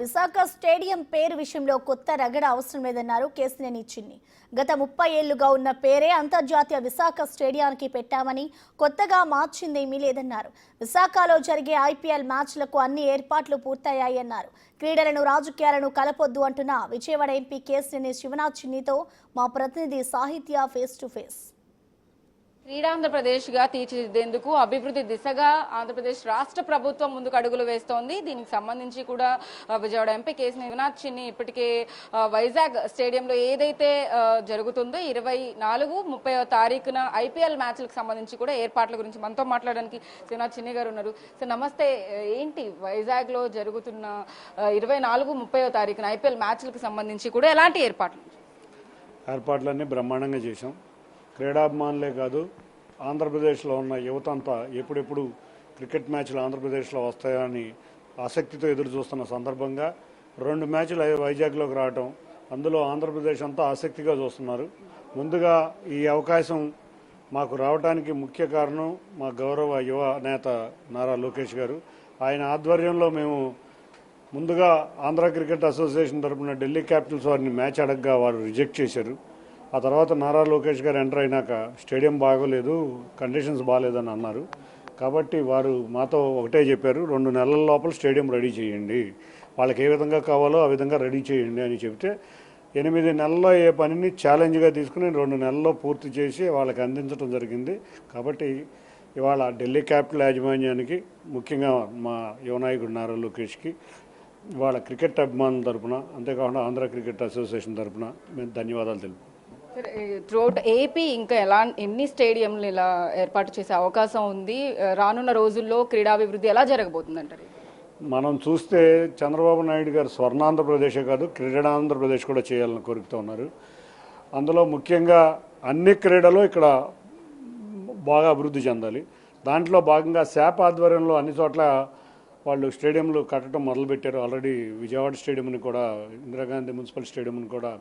Visakha stadium పేరు విషయంలో కొత్త రగడ అవసరం లేదన్నారు కేసినేని చిన్ని. గత 30 ఏళ్లుగా ఉన్న పేరే అంతర్జాతీయ విశాఖ స్టేడియానికి పెట్టామని కొత్తగా మార్చిందేమీ లేదన్నారు. విశాఖలో జరిగే ఐపీఎల్ మ్యాచ్లకు అన్ని ఏర్పాట్లు పూర్తయ్యాయన్నారు. క్రీడలను రాజకీయాలను కలపొద్దు అంటున్న విజయవాడ ఎంపీ కేసినేని శివనాథ్ చిన్నితో మా ప్రతినిధి సాహిత్య ఫేస్ టు ఫేస్. క్రీడాంధ్రప్రదేశ్గా తీర్చిదిద్దేందుకు అభివృద్ధి దిశగా ఆంధ్రప్రదేశ్ రాష్ట్ర ప్రభుత్వం ముందుకు అడుగులు వేస్తోంది. దీనికి సంబంధించి కూడా విజయవాడ ఎంపీ కేసినేని శివనాథ్ చిన్ని ఇప్పటికే వైజాగ్ స్టేడియంలో ఏదైతే జరుగుతుందో 24-30 తారీఖున ఐపీఎల్ మ్యాచ్లకు సంబంధించి కూడా ఏర్పాట్ల గురించి మనతో మాట్లాడడానికి శివనాథ్ చిన్ని గారు ఉన్నారు. సార్ నమస్తే. ఏంటి వైజాగ్ లో జరుగుతున్న 24-30 తారీఖున ఐపీఎల్ మ్యాచ్లకు సంబంధించి కూడా ఎలాంటి ఏర్పాట్లన్నీ బ్రహ్మాండంగా చేశాం. క్రీడాభిమానులే కాదు, ఆంధ్రప్రదేశ్లో ఉన్న యువత అంతా ఎప్పుడెప్పుడు క్రికెట్ మ్యాచ్లు ఆంధ్రప్రదేశ్లో వస్తాయని ఆసక్తితో ఎదురు చూస్తున్న సందర్భంగా 2 మ్యాచ్లు వైజాగ్లోకి రావటం, అందులో ఆంధ్రప్రదేశ్ అంతా ఆసక్తిగా చూస్తున్నారు. ముందుగా ఈ అవకాశం మాకు రావడానికి ముఖ్య కారణం మా గౌరవ యువ నేత నారా లోకేష్ గారు. ఆయన ఆధ్వర్యంలో మేము ముందుగా ఆంధ్ర క్రికెట్ అసోసియేషన్ తరఫున ఢిల్లీ క్యాపిటల్స్ వారిని మ్యాచ్ అడగగా వారు రిజెక్ట్ చేశారు. ఆ తర్వాత నారా లోకేష్ గారు ఎంటర్ అయినాక స్టేడియం బాగోలేదు, కండిషన్స్ బాగాలేదని అన్నారు. కాబట్టి వారు మాతో ఒకటే చెప్పారు, 2 నెలల లోపల స్టేడియం రెడీ చేయండి, వాళ్ళకి ఏ విధంగా కావాలో ఆ విధంగా రెడీ చేయండి అని చెప్తే 8 నెలల్లో ఏ పనిని ఛాలెంజ్గా తీసుకుని 2 నెలల్లో పూర్తి చేసి వాళ్ళకి అందించడం జరిగింది. కాబట్టి ఇవాళ ఢిల్లీ క్యాపిటల్ యాజమాన్యానికి, ముఖ్యంగా మా యువనాయకుడు నారా లోకేష్కి ఇవాళ క్రికెట్ అభిమానుల తరఫున, అంతేకాకుండా ఆంధ్ర క్రికెట్ అసోసియేషన్ తరఫున మేము ధన్యవాదాలు తెలుపు. త్రూఅవుట్ ఏపీ ఇంకా ఎన్ని స్టేడియంలు ఇలా ఏర్పాటు చేసే అవకాశం ఉంది? రానున్న రోజుల్లో క్రీడాభివృద్ధి ఎలా జరగబోతుందంటారు? మనం చూస్తే చంద్రబాబు నాయుడు గారు స్వర్ణాంధ్రప్రదేశే కాదు, క్రీడాంధ్రప్రదేశ్ కూడా చేయాలని కోరుకుతూ ఉన్నారు. అందులో ముఖ్యంగా అన్ని క్రీడలు ఇక్కడ బాగా అభివృద్ధి చెందాలి. దాంట్లో భాగంగా శాప్ ఆధ్వర్యంలో అన్ని చోట్ల వాళ్ళు స్టేడియంలు కట్టడం మొదలుపెట్టారు. ఆల్రెడీ విజయవాడ స్టేడియంని కూడా, ఇందిరాగాంధీ మున్సిపల్ స్టేడియంని కూడా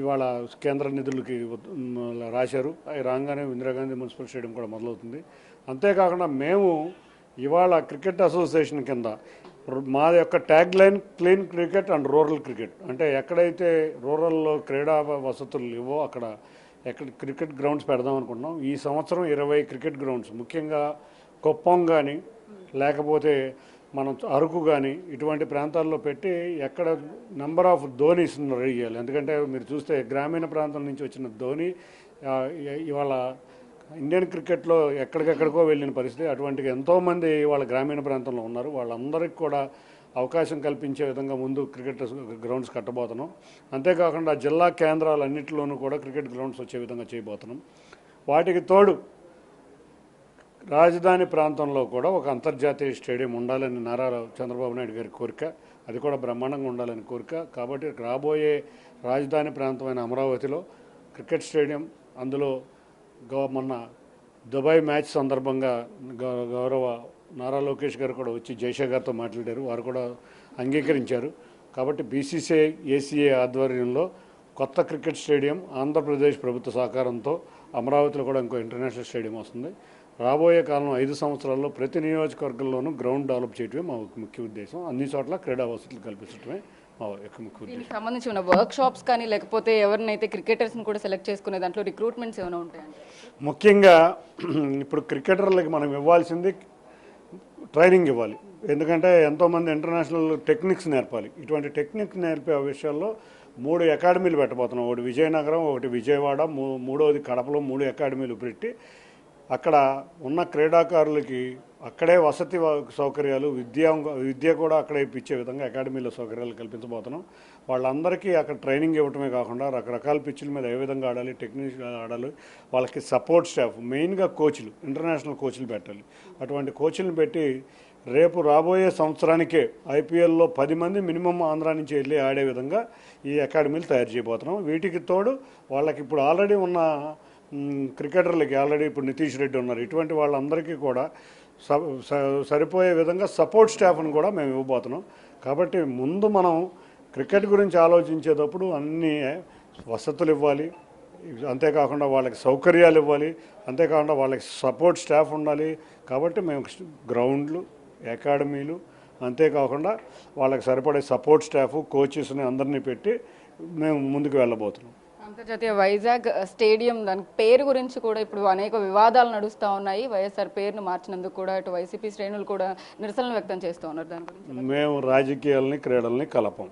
ఇవాళ కేంద్ర నిధులకి రాశారు. అవి రాగానే ఇందిరాగాంధీ మున్సిపల్ స్టేడియం కూడా మొదలవుతుంది. అంతేకాకుండా మేము ఇవాళ క్రికెట్ అసోసియేషన్ కింద మా యొక్క tag line clean cricket and rural cricket, అంటే ఎక్కడైతే రూరల్లో క్రీడా వసతులు లేవో అక్కడ క్రికెట్ గ్రౌండ్స్ పెడదాం అనుకుంటున్నాం. ఈ సంవత్సరం 20 క్రికెట్ గ్రౌండ్స్, ముఖ్యంగా కుప్పం కానీ లేకపోతే మనం అరకు కానీ ఇటువంటి ప్రాంతాల్లో పెట్టి ఎక్కడ నెంబర్ ఆఫ్ ధోనీస్ రెడీ చేయాలి. ఎందుకంటే మీరు చూస్తే గ్రామీణ ప్రాంతం నుంచి వచ్చిన ధోని ఇవాళ ఇండియన్ క్రికెట్లో ఎక్కడికెక్కడికో వెళ్ళిన పరిస్థితి. అటువంటి ఎంతోమంది వాళ్ళ గ్రామీణ ప్రాంతంలో ఉన్నారు. వాళ్ళందరికీ కూడా అవకాశం కల్పించే విధంగా ముందు క్రికెట్ గ్రౌండ్స్ కట్టబోతున్నాం. అంతేకాకుండా జిల్లా కేంద్రాలన్నింటిలోనూ కూడా క్రికెట్ గ్రౌండ్స్ వచ్చే విధంగా చేయబోతున్నాం. వాటికి తోడు రాజధాని ప్రాంతంలో కూడా ఒక అంతర్జాతీయ స్టేడియం ఉండాలని నారా చంద్రబాబు నాయుడు గారి కోరిక, అది కూడా బ్రహ్మాండంగా ఉండాలని కోరిక. కాబట్టి రాబోయే రాజధాని ప్రాంతమైన అమరావతిలో క్రికెట్ స్టేడియం, అందులో మొన్న దుబాయ్ మ్యాచ్ సందర్భంగా గౌరవ నారా లోకేష్ గారు కూడా వచ్చి జైషా గారితో మాట్లాడారు, వారు కూడా అంగీకరించారు. కాబట్టి బీసీసీఐ ఏసీఏ ఆధ్వర్యంలో కొత్త క్రికెట్ స్టేడియం ఆంధ్రప్రదేశ్ ప్రభుత్వ సహకారంతో అమరావతిలో కూడా ఇంకో ఇంటర్నేషనల్ స్టేడియం వస్తుంది. రాబోయే కాలం 5 సంవత్సరాల్లో ప్రతి నియోజకవర్గంలోనూ గ్రౌండ్ డెవలప్ చేయడమే మా ముఖ్య ఉద్దేశం. అన్ని చోట్ల క్రీడా వసతులు కల్పించడమే మా యొక్క ముఖ్య ఉద్దేశం. దీనికి సంబంధించి ఉన్న వర్క్ షాప్స్ కానీ లేకపోతే ఎవరినైతే క్రికెటర్స్ని కూడా సెలెక్ట్ చేసుకునే దాంట్లో రిక్రూట్మెంట్స్ ఏమైనా ఉంటాయండి? ముఖ్యంగా ఇప్పుడు క్రికెటర్లకి మనం ఇవ్వాల్సింది ట్రైనింగ్ ఇవ్వాలి. ఎందుకంటే ఎంతోమంది ఇంటర్నేషనల్ టెక్నిక్స్ నేర్పాలి. ఇటువంటి టెక్నిక్స్ నేర్పే విషయాల్లో 3 అకాడమీలు పెట్టబోతున్నాం. ఒకటి విజయనగరం, ఒకటి విజయవాడ, మూడవది కడపలో 3 అకాడమీలు పెట్టి అక్కడ ఉన్న క్రీడాకారులకి అక్కడే వసతి సౌకర్యాలు, విద్య కూడా అక్కడే ఇప్పించే విధంగా అకాడమీలో సౌకర్యాలు కల్పించబోతున్నాం. వాళ్ళందరికీ అక్కడ ట్రైనింగ్ ఇవ్వటమే కాకుండా రకరకాల పిచ్చుల మీద ఏ విధంగా ఆడాలి, టెక్నిక్గా ఆడాలి, వాళ్ళకి సపోర్ట్ స్టాఫ్, మెయిన్గా కోచ్లు, ఇంటర్నేషనల్ కోచ్లు పెట్టాలి. అటువంటి కోచ్లను పెట్టి రేపు రాబోయే సంవత్సరానికే ఐపీఎల్లో 10 మంది మినిమం ఆంధ్రా నుంచి వెళ్ళి ఆడే విధంగా ఈ అకాడమీలు తయారు చేయబోతున్నాం. వీటికి తోడు వాళ్ళకి ఇప్పుడు ఆల్రెడీ ఉన్న క్రికెటర్లకి ఆల్రెడీ ఇప్పుడు నితీష్ రెడ్డి ఉన్నారు. ఇటువంటి వాళ్ళందరికీ కూడా సరిపోయే విధంగా సపోర్ట్ స్టాఫ్ను కూడా మేము ఇవ్వబోతున్నాం. కాబట్టి ముందు మనం క్రికెట్ గురించి ఆలోచించేటప్పుడు అన్ని వసతులు ఇవ్వాలి, అంతేకాకుండా వాళ్ళకి సౌకర్యాలు ఇవ్వాలి, అంతేకాకుండా వాళ్ళకి సపోర్ట్ స్టాఫ్ ఉండాలి. కాబట్టి మేము గ్రౌండ్లు, అకాడమీలు, అంతేకాకుండా వాళ్ళకి సరిపడే సపోర్ట్ స్టాఫ్ కోచెస్ని అందరినీ పెట్టి మేము ముందుకు వెళ్ళబోతున్నాం. అంతర్జాతీయ వైజాగ్ స్టేడియం దాని పేరు గురించి కూడా ఇప్పుడు అనేక వివాదాలు నడుస్తూ ఉన్నాయి. వైఎస్ఆర్ పేరును మార్చినందుకు కూడా ఇటు వైసీపీ శ్రేణులు కూడా నిరసనలు వ్యక్తం చేస్తూ ఉన్నారు. దాని గురించి మేము రాజకీయాలని క్రీడల్ని కలపం.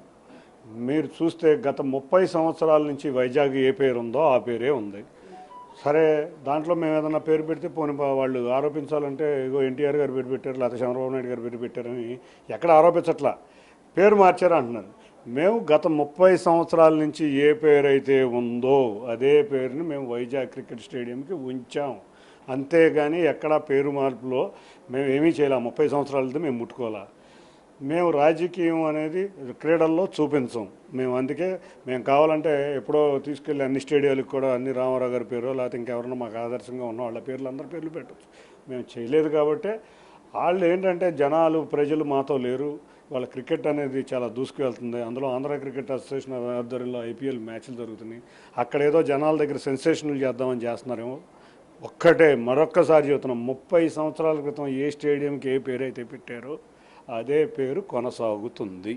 మీరు చూస్తే గత 30 సంవత్సరాల నుంచి వైజాగ్ ఏ పేరు ఉందో ఆ పేరే ఉంది. సరే, దాంట్లో మేము ఏదైనా పేరు పెడితే పోనీ వాళ్ళు ఆరోపించాలంటే ఇగో ఎన్టీఆర్ గారు పేరు పెట్టారు, లేకపోతే చంద్రబాబు నాయుడు గారు పేరు పెట్టారని ఎక్కడ ఆరోపించట్లా, పేరు మార్చారు అంటున్నారు. మేము గత 30 సంవత్సరాల నుంచి ఏ పేరు అయితే ఉందో అదే పేరుని మేము వైజాగ్ క్రికెట్ స్టేడియంకి ఉంచాం. అంతేగాని ఎక్కడ పేరు మార్పులో మేము ఏమీ చేయలేం. 30 సంవత్సరాలతో మేము ముట్టుకోవాలా. మేము రాజకీయం అనేది క్రీడల్లో చూపించాం. మేము అందుకే మేము కావాలంటే ఎప్పుడో తీసుకెళ్ళి అన్ని స్టేడియాలకు కూడా అన్ని రామారావు గారి పేరు లేకపోతే ఇంకెవరన్నా మాకు ఆదర్శంగా ఉన్న వాళ్ళ పేర్లు అందరి పేర్లు పెట్టచ్చు. మేము చేయలేదు కాబట్టి వాళ్ళు ఏంటంటే జనాలు ప్రజలు మాతో లేరు. వాళ్ళ క్రికెట్ అనేది చాలా దూసుకువెళ్తుంది. అందులో ఆంధ్ర క్రికెట్ అసోసియేషన్ ఆధ్వర్యంలో IPL మ్యాచ్లు జరుగుతున్నాయి. అక్కడ ఏదో జనాల దగ్గర సెన్సేషనల్ చేద్దామని చేస్తున్నారేమో. ఒక్కటే మరొక్కసారి చెబుతున్నాం, 30 సంవత్సరాల క్రితం ఏ స్టేడియంకి ఏ పేరు అయితే పెట్టారో అదే పేరు కొనసాగుతుంది.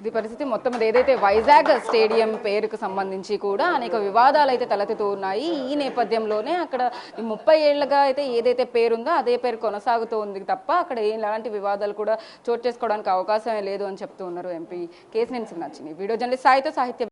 ఇది పరిస్థితి. మొత్తం ఏదైతే వైజాగ్ స్టేడియం పేరుకు సంబంధించి కూడా అనేక వివాదాలు అయితే తలెత్తుతూ ఉన్నాయి. ఈ నేపథ్యంలోనే అక్కడ 30 ఏళ్లుగా అయితే ఏదైతే పేరుందో అదే పేరు కొనసాగుతూ ఉంది తప్ప అక్కడ ఎలాంటి వివాదాలు కూడా చోటు చేసుకోవడానికి అవకాశమే లేదు అని చెప్తూ ఉన్నారు MP Kesineni Simhadri. Video journalist సాయితో సాహిత్య